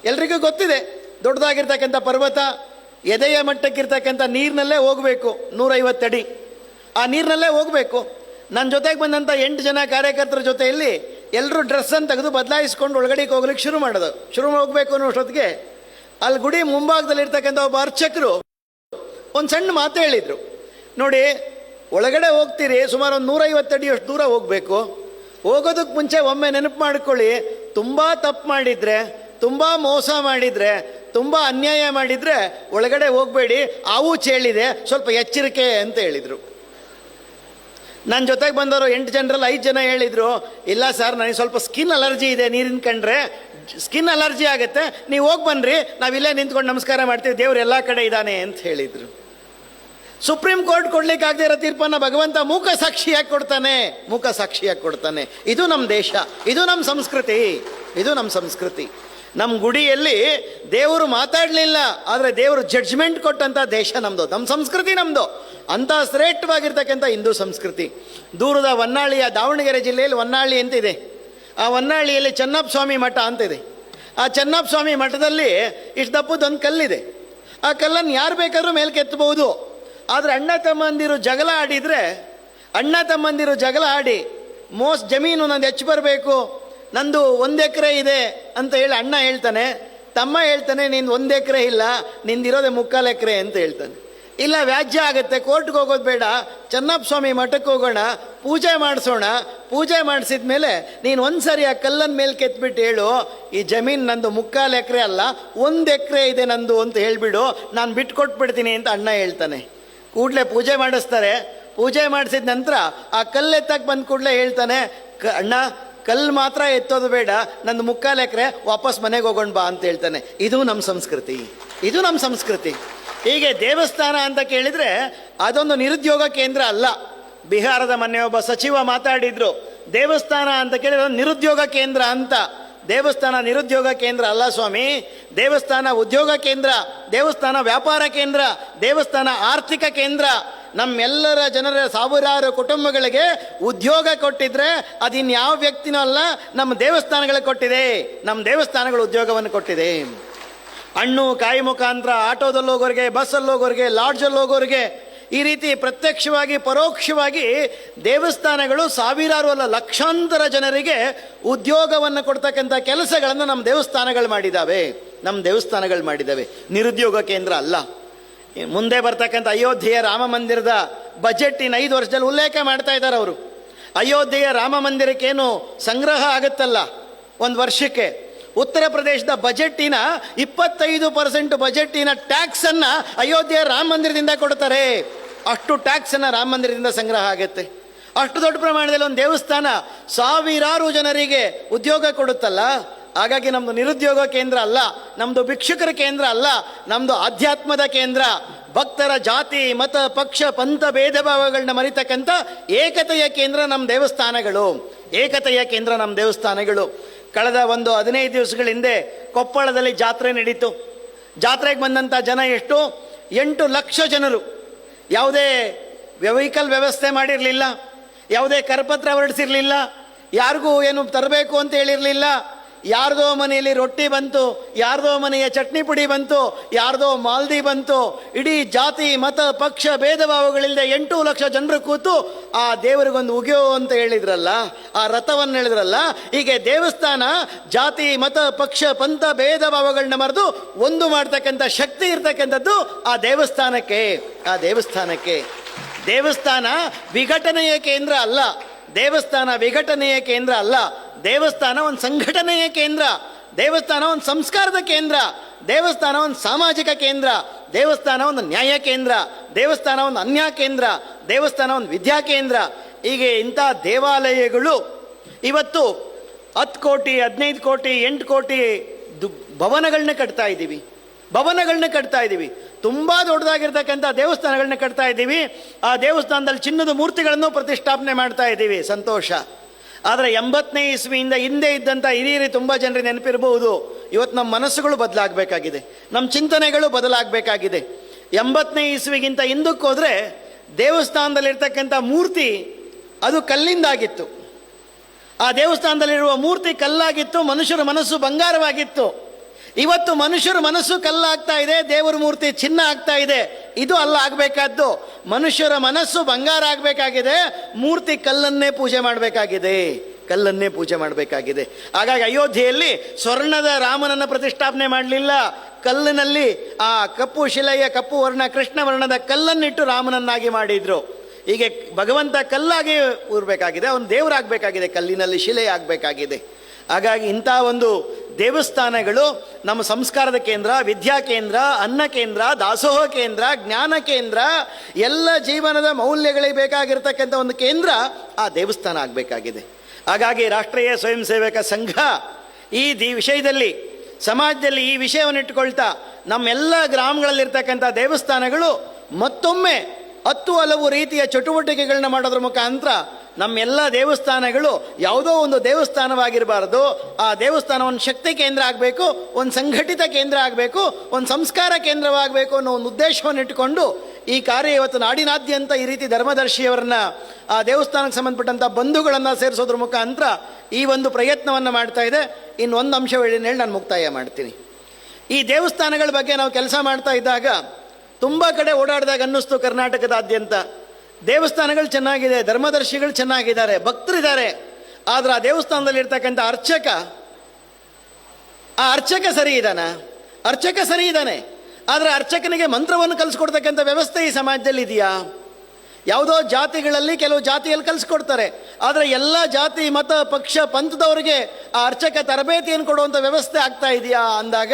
ಎಲ್ರಿಗೂ ಗೊತ್ತಿದೆ, ದೊಡ್ಡದಾಗಿರ್ತಕ್ಕಂಥ ಪರ್ವತ, ಎದೆಯ ಮಟ್ಟಕ್ಕಿರ್ತಕ್ಕಂಥ ನೀರಿನಲ್ಲೇ ಹೋಗಬೇಕು, 150 ಅಡಿ ಆ ನೀರಿನಲ್ಲೇ ಹೋಗಬೇಕು. ನನ್ನ ಜೊತೆಗೆ ಬಂದಂಥ 8 ಜನ ಕಾರ್ಯಕರ್ತರ ಜೊತೆಯಲ್ಲಿ ಎಲ್ಲರೂ ಡ್ರೆಸ್ಸನ್ನು ತೆಗೆದು ಬದಲಾಯಿಸ್ಕೊಂಡು ಒಳಗಡೆಗೆ ಹೋಗ್ಲಿಕ್ಕೆ ಶುರು ಹೋಗಬೇಕು ಅನ್ನೋ ಅಷ್ಟೊತ್ತಿಗೆ ಅಲ್ಲಿ ಗುಡಿ ಮುಂಭಾಗದಲ್ಲಿರ್ತಕ್ಕಂಥ ಒಬ್ಬ ಅರ್ಚಕರು ಒಂದು ಸಣ್ಣ ಮಾತು ಹೇಳಿದರು. ನೋಡಿ, ಒಳಗಡೆ ಹೋಗ್ತೀರಿ, ಸುಮಾರು ಒಂದು 150 ಅಡಿಯಷ್ಟು ದೂರ ಹೋಗಬೇಕು. ಹೋಗೋದಕ್ಕೆ ಮುಂಚೆ ಒಮ್ಮೆ ನೆನಪು ಮಾಡ್ಕೊಳ್ಳಿ, ತುಂಬ ತಪ್ಪು ಮಾಡಿದರೆ, ತುಂಬ ಮೋಸ ಮಾಡಿದರೆ, ತುಂಬ ಅನ್ಯಾಯ ಮಾಡಿದರೆ ಒಳಗಡೆ ಹೋಗಬೇಡಿ, ಆವು ಚೇಳಿದೆ, ಸ್ವಲ್ಪ ಎಚ್ಚರಿಕೆ ಅಂತ ಹೇಳಿದರು. ನನ್ನ ಜೊತೆಗೆ ಬಂದವರು 8 ಜನರಲ್ಲಿ 5 ಜನ ಹೇಳಿದರು, ಇಲ್ಲ ಸರ್ ನನಗೆ ಸ್ವಲ್ಪ ಸ್ಕಿನ್ ಅಲರ್ಜಿ ಇದೆ, ನೀರಿನ ಕಂಡ್ರೆ ಸ್ಕಿನ್ ಅಲರ್ಜಿ ಆಗುತ್ತೆ, ನೀವು ಹೋಗಿ ಬನ್ನಿರಿ, ನಾವಿಲ್ಲೇ ನಿಂತ್ಕೊಂಡು ನಮಸ್ಕಾರ ಮಾಡ್ತೀವಿ, ದೇವ್ರು ಎಲ್ಲ ಕಡೆ ಇದ್ದಾನೆ ಅಂತ ಹೇಳಿದರು. ಸುಪ್ರೀಂ ಕೋರ್ಟ್ ಕೊಡ್ಲಿಕ್ಕಾಗದೇ ಇರೋ ತೀರ್ಪನ್ನು ಭಗವಂತ ಮೂಕ ಸಾಕ್ಷಿಯಾಗಿ ಕೊಡ್ತಾನೆ. ಇದು ನಮ್ಮ ದೇಶ, ಇದು ನಮ್ಮ ಸಂಸ್ಕೃತಿ. ನಮ್ಮ ಗುಡಿಯಲ್ಲಿ ದೇವರು ಮಾತಾಡಲಿಲ್ಲ, ಆದರೆ ದೇವರು ಜಡ್ಜ್ಮೆಂಟ್ ಕೊಟ್ಟಂಥ ದೇಶ ನಮ್ಮದು, ನಮ್ಮ ಸಂಸ್ಕೃತಿ ನಮ್ಮದು. ಅಂಥ ಶ್ರೇಷ್ಠವಾಗಿರ್ತಕ್ಕಂಥ ಹಿಂದೂ ಸಂಸ್ಕೃತಿ. ದೂರದ ಹೊನ್ನಾಳಿಯ, ದಾವಣಗೆರೆ ಜಿಲ್ಲೆಯಲ್ಲಿ ಹೊನ್ನಾಳಿ ಅಂತಿದೆ. ಆ ಹೊನ್ನಾಳಿಯಲ್ಲಿ ಚೆನ್ನಪ್ಪ ಸ್ವಾಮಿ ಮಠ ಅಂತಿದೆ. ಆ ಚೆನ್ನಪ್ಪ ಸ್ವಾಮಿ ಮಠದಲ್ಲಿ ಇಷ್ಟು ದಪ್ಪದೊಂದು ಕಲ್ಲಿದೆ. ಆ ಕಲ್ಲನ್ನು ಯಾರು ಬೇಕಾದ್ರೂ ಮೇಲೆ ಕೆತ್ತಬಹುದು. ಆದರೆ ಅಣ್ಣ ತಮ್ಮಂದಿರು ಜಗಳ ಆಡಿ ಜಮೀನು ನಂದು ಹೆಚ್ಚು ಬರಬೇಕು, ನಂದು 1 ಎಕರೆ ಇದೆ ಅಂತ ಹೇಳಿ ಅಣ್ಣ ಹೇಳ್ತಾನೆ, ತಮ್ಮ ಹೇಳ್ತಾನೆ ನಿಂದು 1 ಎಕರೆ ಇಲ್ಲ, ನಿಂದಿರೋದೆ 3/4 ಎಕರೆ ಅಂತ ಹೇಳ್ತಾನೆ. ಇಲ್ಲ, ವ್ಯಾಜ್ಯ ಆಗುತ್ತೆ, ಕೋರ್ಟ್ಗೆ ಹೋಗೋದು ಬೇಡ, ಚೆನ್ನಪ್ಪ ಸ್ವಾಮಿ ಮಠಕ್ಕೆ ಹೋಗೋಣ, ಪೂಜೆ ಮಾಡಿಸೋಣ, ಪೂಜೆ ಮಾಡಿಸಿದ ಮೇಲೆ ನೀನು ಒಂದು ಸರಿ ಆ ಕಲ್ಲನ್ನು ಮೇಲೆ ಕೆತ್ಬಿಟ್ಟು ಹೇಳು, ಈ ಜಮೀನು ನಂದು 3/4 ಎಕರೆ ಅಲ್ಲ 1 ಎಕರೆ ಇದೆ ನಂದು ಅಂತ ಹೇಳಿಬಿಡು, ನಾನು ಬಿಟ್ಟು ಕೊಟ್ಬಿಡ್ತೀನಿ ಅಂತ ಅಣ್ಣ ಹೇಳ್ತಾನೆ. ಕೂಡಲೇ ಪೂಜೆ ಮಾಡಿಸ್ತಾರೆ. ಪೂಜೆ ಮಾಡಿಸಿದ ನಂತರ ಆ ಕಲ್ಲು ಎತ್ತಕ್ಕೆ ಬಂದ ಕೂಡಲೇ ಹೇಳ್ತಾನೆ, ಅಣ್ಣ ಕಲ್ಲು ಮಾತ್ರ ಎತ್ತೋದು ಬೇಡ, ನಂದು 3/4 ಎಕರೆ ವಾಪಸ್ ಮನೆಗೆ ಹೋಗೋಣ ಬಾ ಅಂತ ಹೇಳ್ತಾನೆ. ಇದು ನಮ್ಮ ಸಂಸ್ಕೃತಿ. ಹೀಗೆ ದೇವಸ್ಥಾನ ಅಂತ ಕೇಳಿದರೆ ಅದೊಂದು ನಿರುದ್ಯೋಗ ಕೇಂದ್ರ ಅಲ್ಲ. ಬಿಹಾರದ ಮೊನ್ನೆ ಒಬ್ಬ ಸಚಿವ ಮಾತಾಡಿದ್ರು, ದೇವಸ್ಥಾನ ಅಂತ ಕೇಳಿದ್ರೆ ನಿರುದ್ಯೋಗ ಕೇಂದ್ರ ಅಂತ. ದೇವಸ್ಥಾನ ನಿರುದ್ಯೋಗ ಕೇಂದ್ರ ಅಲ್ಲ ಸ್ವಾಮಿ, ದೇವಸ್ಥಾನ ಉದ್ಯೋಗ ಕೇಂದ್ರ, ದೇವಸ್ಥಾನ ವ್ಯಾಪಾರ ಕೇಂದ್ರ, ದೇವಸ್ಥಾನ ಆರ್ಥಿಕ ಕೇಂದ್ರ. ನಮ್ಮೆಲ್ಲರ ಜನರ ಸಾವಿರಾರು ಕುಟುಂಬಗಳಿಗೆ ಉದ್ಯೋಗ ಕೊಟ್ಟಿದ್ರೆ ಅದಿನ್ಯಾವ ವ್ಯಕ್ತಿನೂ ಅಲ್ಲ, ನಮ್ಮ ದೇವಸ್ಥಾನಗಳಿಗೆ ಕೊಟ್ಟಿದೆ. ನಮ್ಮ ದೇವಸ್ಥಾನಗಳು ಉದ್ಯೋಗವನ್ನು ಕೊಟ್ಟಿದೆ. ಹಣ್ಣು ಕಾಯಿ ಮುಖಾಂತರ ಆಟೋದಲ್ಲಿ ಹೋಗೋರಿಗೆ, ಬಸ್ಸಲ್ಲಿ ಹೋಗೋರಿಗೆ, ಲಾಡ್ಜಲ್ಲಿ ಹೋಗೋರಿಗೆ, ಈ ರೀತಿ ಪ್ರತ್ಯಕ್ಷವಾಗಿ ಪರೋಕ್ಷವಾಗಿ ದೇವಸ್ಥಾನಗಳು ಸಾವಿರಾರು ಅಲ್ಲ ಲಕ್ಷಾಂತರ ಜನರಿಗೆ ಉದ್ಯೋಗವನ್ನು ಕೊಡ್ತಕ್ಕಂಥ ಕೆಲಸಗಳನ್ನು ನಮ್ಮ ದೇವಸ್ಥಾನಗಳು ಮಾಡಿದ್ದಾವೆ. ನಿರುದ್ಯೋಗ ಕೇಂದ್ರ ಅಲ್ಲ. ಮುಂದೆ ಬರ್ತಕ್ಕಂಥ ಅಯೋಧ್ಯೆಯ ರಾಮ ಮಂದಿರದ ಬಜೆಟ್ ಇನ್ನು 5 ವರ್ಷದಲ್ಲಿ ಉಲ್ಲೇಖ ಮಾಡ್ತಾ ಇದ್ದಾರೆ ಅವರು. ಅಯೋಧ್ಯೆಯ ರಾಮ ಮಂದಿರಕ್ಕೇನು ಸಂಗ್ರಹ ಆಗುತ್ತಲ್ಲ ಒಂದು ವರ್ಷಕ್ಕೆ, ಉತ್ತರ ಪ್ರದೇಶದ ಬಜೆಟ್ಟಿನ 25% ಬಜೆಟ್ಟಿನ ಟ್ಯಾಕ್ಸನ್ನು ಅಯೋಧ್ಯೆಯ ರಾಮ ಮಂದಿರದಿಂದ ಕೊಡ್ತಾರೆ. ಅಷ್ಟು ಟ್ಯಾಕ್ಸನ್ನು ರಾಮ ಮಂದಿರದಿಂದ ಸಂಗ್ರಹ ಆಗುತ್ತೆ. ಅಷ್ಟು ದೊಡ್ಡ ಪ್ರಮಾಣದಲ್ಲಿ ಒಂದು ದೇವಸ್ಥಾನ ಸಾವಿರಾರು ಜನರಿಗೆ ಉದ್ಯೋಗ ಕೊಡುತ್ತಲ್ಲ. ಹಾಗಾಗಿ ನಮ್ಮದು ನಿರುದ್ಯೋಗ ಕೇಂದ್ರ ಅಲ್ಲ, ನಮ್ಮದು ಭಿಕ್ಷುಕರ ಕೇಂದ್ರ ಅಲ್ಲ, ನಮ್ಮದು ಆಧ್ಯಾತ್ಮದ ಕೇಂದ್ರ. ಭಕ್ತರ ಜಾತಿ ಮತ ಪಕ್ಷ ಪಂಥ ಭೇದ ಭಾವಗಳನ್ನ ಮರಿತಕ್ಕಂಥ ಏಕತೆಯ ಕೇಂದ್ರ ನಮ್ಮ ದೇವಸ್ಥಾನಗಳು. ಕಳೆದ ಒಂದು 15 ದಿವಸಗಳ ಹಿಂದೆ ಕೊಪ್ಪಳದಲ್ಲಿ ಜಾತ್ರೆ ನಡೀತು. ಜಾತ್ರೆಗೆ ಬಂದಂಥ ಜನ ಎಷ್ಟು? 8 ಲಕ್ಷ ಜನರು. ಯಾವುದೇ ವೆಹಿಕಲ್ ವ್ಯವಸ್ಥೆ ಮಾಡಿರಲಿಲ್ಲ, ಯಾವುದೇ ಕರಪತ್ರ ಹೊರಡಿಸಿರಲಿಲ್ಲ, ಯಾರಿಗೂ ಏನು ತರಬೇಕು ಅಂತ ಹೇಳಿರಲಿಲ್ಲ. ಯಾರ್ದೋ ಮನೆಯಲ್ಲಿ ರೊಟ್ಟಿ ಬಂತು, ಯಾರ್ದೋ ಮನೆಯ ಚಟ್ನಿ ಪುಡಿ ಬಂತು, ಯಾರ್ದೋ ಮಾಲ್ದಿ ಬಂತು. ಇಡೀ ಜಾತಿ ಮತ ಪಕ್ಷ ಭೇದ ಭಾವಗಳಿಲ್ಲದೆ 8 ಲಕ್ಷ ಜನರು ಕೂತು ಆ ದೇವರಿಗೊಂದು ಉಗಿಯೋ ಅಂತ ಹೇಳಿದ್ರಲ್ಲ, ಆ ರಥವನ್ನು ಹೇಳಿದ್ರಲ್ಲ. ಹೀಗೆ ದೇವಸ್ಥಾನ ಜಾತಿ ಮತ ಪಕ್ಷ ಪಂಥ ಭೇದ ಭಾವಗಳನ್ನ ಮರೆದು ಒಂದು ಮಾಡ್ತಕ್ಕಂಥ ಶಕ್ತಿ ಇರ್ತಕ್ಕಂಥದ್ದು ಆ ದೇವಸ್ಥಾನಕ್ಕೆ. ದೇವಸ್ಥಾನ ವಿಘಟನೆಯ ಕೇಂದ್ರ ಅಲ್ಲ, ದೇವಸ್ಥಾನ ಒಂದು ಸಂಘಟನೆಯ ಕೇಂದ್ರ, ದೇವಸ್ಥಾನ ಒಂದು ಸಂಸ್ಕಾರದ ಕೇಂದ್ರ, ದೇವಸ್ಥಾನ ಒಂದು ಸಾಮಾಜಿಕ ಕೇಂದ್ರ, ದೇವಸ್ಥಾನ ಒಂದು ನ್ಯಾಯ ಕೇಂದ್ರ, ದೇವಸ್ಥಾನ ಒಂದು ಅನ್ಯ ಕೇಂದ್ರ, ದೇವಸ್ಥಾನ ಒಂದು ವಿದ್ಯಾ ಕೇಂದ್ರ. ಹೀಗೆ ಇಂಥ ದೇವಾಲಯಗಳು ಇವತ್ತು 10 ಕೋಟಿ 15 ಕೋಟಿ 8 ಕೋಟಿ ಭವನಗಳನ್ನ ಕಟ್ತಾ ಇದ್ದೀವಿ. ತುಂಬ ದೊಡ್ಡದಾಗಿರ್ತಕ್ಕಂಥ ದೇವಸ್ಥಾನಗಳನ್ನ ಕಟ್ತಾ ಇದ್ದೀವಿ. ಆ ದೇವಸ್ಥಾನದಲ್ಲಿ ಚಿನ್ನದ ಮೂರ್ತಿಗಳನ್ನು ಪ್ರತಿಷ್ಠಾಪನೆ ಮಾಡ್ತಾ ಇದ್ದೀವಿ, ಸಂತೋಷ. ಆದರೆ 80ನೇ ಇಸ್ವಿಯಿಂದ ಹಿಂದೆ ಇದ್ದಂಥ ಹಿರಿಯರು ತುಂಬ ಜನರಿಗೆ ನೆನಪಿರಬಹುದು. ಇವತ್ತು ನಮ್ಮ ಮನಸ್ಸುಗಳು ಬದಲಾಗಬೇಕಾಗಿದೆ, ನಮ್ಮ ಚಿಂತನೆಗಳು ಬದಲಾಗಬೇಕಾಗಿದೆ. 80ನೇ ಇಸ್ವಿಗಿಂತ ಹಿಂದಕ್ಕೆ ಹೋದರೆ ದೇವಸ್ಥಾನದಲ್ಲಿರ್ತಕ್ಕಂಥ ಮೂರ್ತಿ ಅದು ಕಲ್ಲಿಂದಾಗಿತ್ತು. ಆ ದೇವಸ್ಥಾನದಲ್ಲಿರುವ ಮೂರ್ತಿ ಕಲ್ಲಾಗಿತ್ತು, ಮನುಷ್ಯರ ಮನಸ್ಸು ಬಂಗಾರವಾಗಿತ್ತು. ಇವತ್ತು ಮನುಷ್ಯರ ಮನಸ್ಸು ಕಲ್ಲಾಗ್ತಾ ಇದೆ, ದೇವರ ಮೂರ್ತಿ ಚಿನ್ನ ಆಗ್ತಾ ಇದೆ. ಇದು ಅಲ್ಲ ಆಗಬೇಕಾದ್ದು. ಮನುಷ್ಯರ ಮನಸ್ಸು ಬಂಗಾರ ಆಗಬೇಕಾಗಿದೆ, ಮೂರ್ತಿ ಕಲ್ಲನ್ನೇ ಪೂಜೆ ಮಾಡಬೇಕಾಗಿದೆ, ಕಲ್ಲನ್ನೇ ಪೂಜೆ ಮಾಡಬೇಕಾಗಿದೆ. ಹಾಗಾಗಿ ಅಯೋಧ್ಯೆಯಲ್ಲಿ ಸ್ವರ್ಣದ ರಾಮನನ್ನು ಪ್ರತಿಷ್ಠಾಪನೆ ಮಾಡಲಿಲ್ಲ, ಕಲ್ಲಿನಲ್ಲಿ ಆ ಕಪ್ಪು ಶಿಲೆಯ ಕಪ್ಪು ವರ್ಣ ಕೃಷ್ಣ ವರ್ಣದ ಕಲ್ಲನ್ನಿಟ್ಟು ರಾಮನನ್ನಾಗಿ ಮಾಡಿದ್ರು. ಹೀಗೆ ಭಗವಂತ ಕಲ್ಲಾಗಿ ಊರಬೇಕಾಗಿದೆ, ಅವನು ದೇವರಾಗಬೇಕಾಗಿದೆ, ಕಲ್ಲಿನಲ್ಲಿ ಶಿಲೆ ಆಗಬೇಕಾಗಿದೆ. ಹಾಗಾಗಿ ಇಂಥ ಒಂದು ದೇವಸ್ಥಾನಗಳು ನಮ್ಮ ಸಂಸ್ಕಾರದ ಕೇಂದ್ರ, ವಿದ್ಯಾ ಕೇಂದ್ರ, ಅನ್ನ ಕೇಂದ್ರ, ದಾಸೋಹ ಕೇಂದ್ರ, ಜ್ಞಾನ ಕೇಂದ್ರ, ಎಲ್ಲ ಜೀವನದ ಮೌಲ್ಯಗಳಿಗೆ ಬೇಕಾಗಿರ್ತಕ್ಕಂಥ ಒಂದು ಕೇಂದ್ರ ಆ ದೇವಸ್ಥಾನ ಆಗಬೇಕಾಗಿದೆ. ಹಾಗಾಗಿ ರಾಷ್ಟ್ರೀಯ ಸ್ವಯಂ ಸೇವಕ ಸಂಘ ಈ ವಿಷಯದಲ್ಲಿ ಸಮಾಜದಲ್ಲಿ ಈ ವಿಷಯವನ್ನು ಇಟ್ಟುಕೊಳ್ತಾ ನಮ್ಮೆಲ್ಲ ಗ್ರಾಮಗಳಲ್ಲಿರ್ತಕ್ಕಂಥ ದೇವಸ್ಥಾನಗಳು ಮತ್ತೊಮ್ಮೆ 10 ಹಲವು ರೀತಿಯ ಚಟುವಟಿಕೆಗಳನ್ನ ಮಾಡೋದ್ರ ಮುಖಾಂತರ ನಮ್ಮೆಲ್ಲ ದೇವಸ್ಥಾನಗಳು ಯಾವುದೋ ಒಂದು ದೇವಸ್ಥಾನವಾಗಿರಬಾರ್ದು, ಆ ದೇವಸ್ಥಾನ ಒಂದು ಶಕ್ತಿ ಕೇಂದ್ರ ಆಗಬೇಕು, ಒಂದು ಸಂಘಟಿತ ಕೇಂದ್ರ ಆಗಬೇಕು, ಒಂದು ಸಂಸ್ಕಾರ ಕೇಂದ್ರವಾಗಬೇಕು ಅನ್ನೋ ಒಂದು ಉದ್ದೇಶವನ್ನು ಇಟ್ಟುಕೊಂಡು ಈ ಕಾರ್ಯ ಇವತ್ತು ನಾಡಿನಾದ್ಯಂತ ಈ ರೀತಿ ಧರ್ಮದರ್ಶಿಯವರನ್ನ ಆ ದೇವಸ್ಥಾನಕ್ಕೆ ಸಂಬಂಧಪಟ್ಟಂಥ ಬಂಧುಗಳನ್ನು ಸೇರಿಸೋದ್ರ ಮುಖಾಂತರ ಈ ಒಂದು ಪ್ರಯತ್ನವನ್ನು ಮಾಡ್ತಾ ಇದೆ. ಇನ್ನೊಂದು ಅಂಶ ಹೇಳಿ ನಾನು ಮುಕ್ತಾಯ ಮಾಡ್ತೀನಿ. ಈ ದೇವಸ್ಥಾನಗಳ ಬಗ್ಗೆ ನಾವು ಕೆಲಸ ಮಾಡ್ತಾ ಇದ್ದಾಗ ತುಂಬ ಕಡೆ ಓಡಾಡಿದಾಗ ಅನ್ನಿಸ್ತು, ಕರ್ನಾಟಕದಾದ್ಯಂತ ದೇವಸ್ಥಾನಗಳು ಚೆನ್ನಾಗಿದೆ, ಧರ್ಮದರ್ಶಿಗಳು ಚೆನ್ನಾಗಿದ್ದಾರೆ, ಭಕ್ತರಿದ್ದಾರೆ. ಆದರೆ ಆ ದೇವಸ್ಥಾನದಲ್ಲಿರ್ತಕ್ಕಂಥ ಅರ್ಚಕ ಸರಿ ಇದ್ದಾನ? ಅರ್ಚಕ ಸರಿ ಇದ್ದಾನೆ, ಆದರೆ ಅರ್ಚಕನಿಗೆ ಮಂತ್ರವನ್ನು ಕಲಿಸ್ಕೊಡ್ತಕ್ಕಂಥ ವ್ಯವಸ್ಥೆ ಈ ಸಮಾಜದಲ್ಲಿ ಇದೆಯಾ? ಯಾವುದೋ ಜಾತಿಗಳಲ್ಲಿ ಕೆಲವು ಜಾತಿಯಲ್ಲಿ ಕಲಿಸ್ಕೊಡ್ತಾರೆ, ಆದರೆ ಎಲ್ಲ ಜಾತಿ ಮತ ಪಕ್ಷ ಪಂಥದವರಿಗೆ ಆ ಅರ್ಚಕ ತರಬೇತಿಯನ್ನು ಕೊಡುವಂಥ ವ್ಯವಸ್ಥೆ ಆಗ್ತಾ ಇದೆಯಾ ಅಂದಾಗ